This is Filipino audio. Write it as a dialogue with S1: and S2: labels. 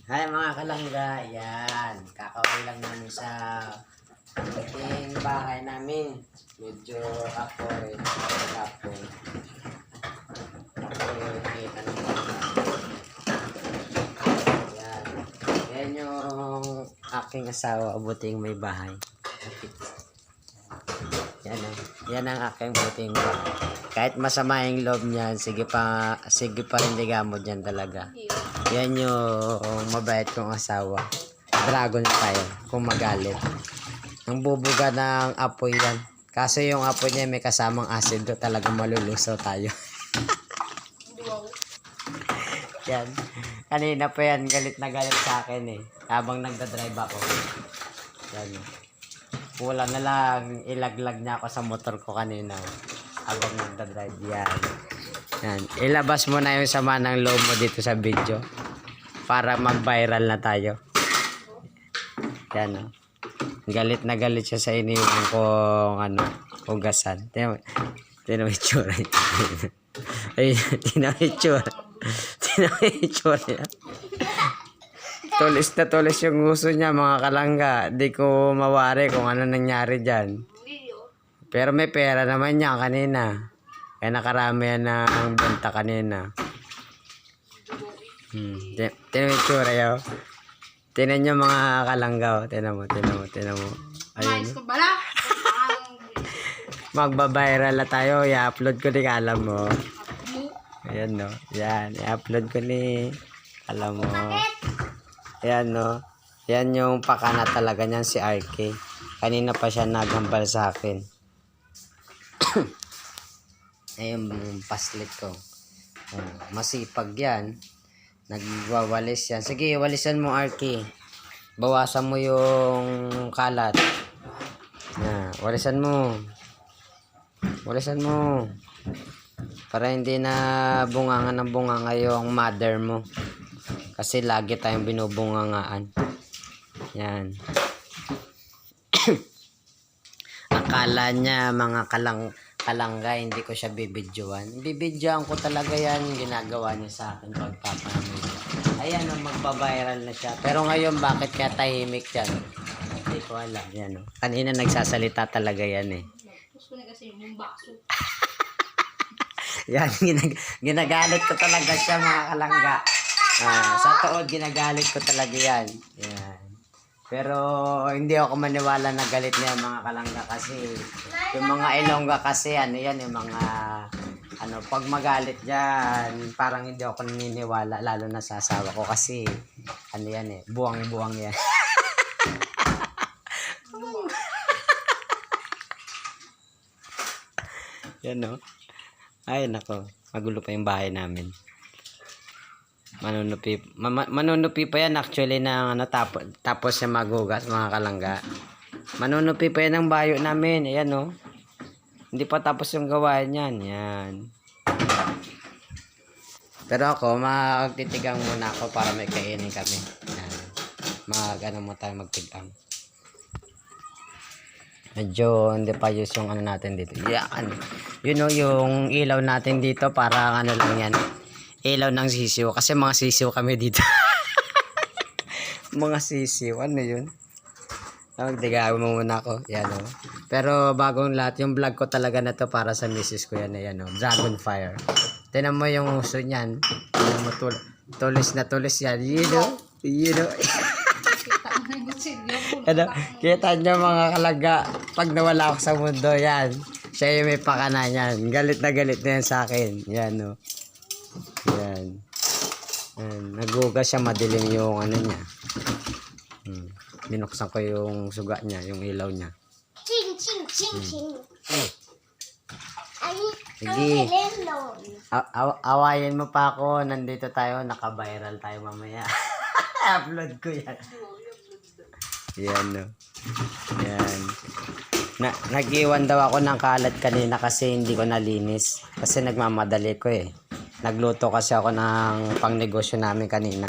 S1: Hi mga kalangga, yan. Kakauwi lang namin sa ating bahay namin. Medyo apoy, apoy. Kita naman. Yan. Yan yung aking asawa, buting may bahay. Yan o. Yan ang aking buting bahay. Kahit masama yung loob niyan, sige pa rin mo dyan talaga. Yan yung mabait kong asawa. Dragon fire, kung magalit. Ang bubuga ng apoy yan. Kaso yung apoy niya may kasamang acid, talagang malulusaw tayo. Yan. Kanina pa yan, galit na galit sa akin eh. Habang nagdadrive ako. Yan. Kulang na lang, ilaglag niya ako sa motor ko kanina. Habang nagdadrive yan. Yan. Ilabas mo na yung sama ng loob mo dito sa video. Para mag-viral na tayo. Yan o. Galit na galit siya sa iniwan kong hugasan. Tinan mo itsura. Tinan mo itsura. Tinan mo itsura. Tulis na tulis yung gusto niya mga kalangga. Di ko mawari kung ano nangyari dyan. Pero may pera naman niya kanina. Kaya nakarami yan ng benta kanina. Tinan mo yung tsura yaw. Tinan nyo mga kalanggaw. Tinan mo. Ayun. Magbabiral na tayo. I-upload ko din alam mo. Ayan no. Yan. I-upload ko ni alam mo. Ayan no. Yan yung pakana talaga niyan si RK. Kanina pa siya naghambal sa akin. Ayun yung paslit ko. Masipag yan. Nagwawalis yan. Sige, walisan mo RK. Bawasan mo yung kalat. Walisan mo. Walisan mo. Para hindi na bungangan ng bunganga yung mother mo. Kasi lagi tayong binubungangaan. Yan. Akala niya mga kalangga, hindi ko siya bibidyoan. Bibidyoan ko talaga yan, ginagawa niya sa akin pagpapamilya. Ayan, magbabiral na siya. Pero ngayon, bakit kaya tahimik yan? Hindi ko alam. Yan, kanina nagsasalita talaga yan eh. Yan, ginagalit ko talaga siya mga kalangga. Sa tood, ginagalit ko talaga yan. Yan. Pero hindi ako maniwala na galit niya mga kalangga kasi yung mga Ilongga kasi yan yung mga pag magalit diyan parang hindi ako naniniwala lalo na sa asawa ko kasi yan eh buwang-buwang yan. Yan no. Ay nako, magulo pa yung bahay namin. Manunupi pa yan actually ng tapos siya maghugas mga kalangga. Manunupi pa yan ng bayo namin. Ayan no. Hindi pa tapos yung gawain yan. Yan. Pero ako magtitigang muna ako para may kainin kami. Yan. Mo tayo magtigang. Medyo hindi pa use yung natin dito. Yan. You know yung ilaw natin dito parang lang yan. Ilaw ng sisiw. Kasi mga sisiw kami dito. Mga sisiw. Ano yun? Magtigawin mo muna ako. Yan o. Pero bagong lahat. Yung vlog ko talaga na to para sa misis ko yan. Yan o. Dragon fire. Tinan mo yung uso niyan. Tinan mo tulis na tulis yan. You know. Kita nyo mga kalangga. Pag nawala ako sa mundo yan. Siya yung may pakana yan. Galit na yan sa akin. Yan o. Yan. Nagugas siya, madilim yung niya. Binuksan ko yung suga niya, yung ilaw niya. Sige. Awayin mo pa ako, nandito tayo, naka-viral tayo mamaya. Upload ko yan. Yan no. Yan. Nag-iwan daw ako ng kalat kanina kasi hindi ko nalinis. Kasi nagmamadali ko eh. Nagluto kasi ako ng pangnegosyo namin kanina.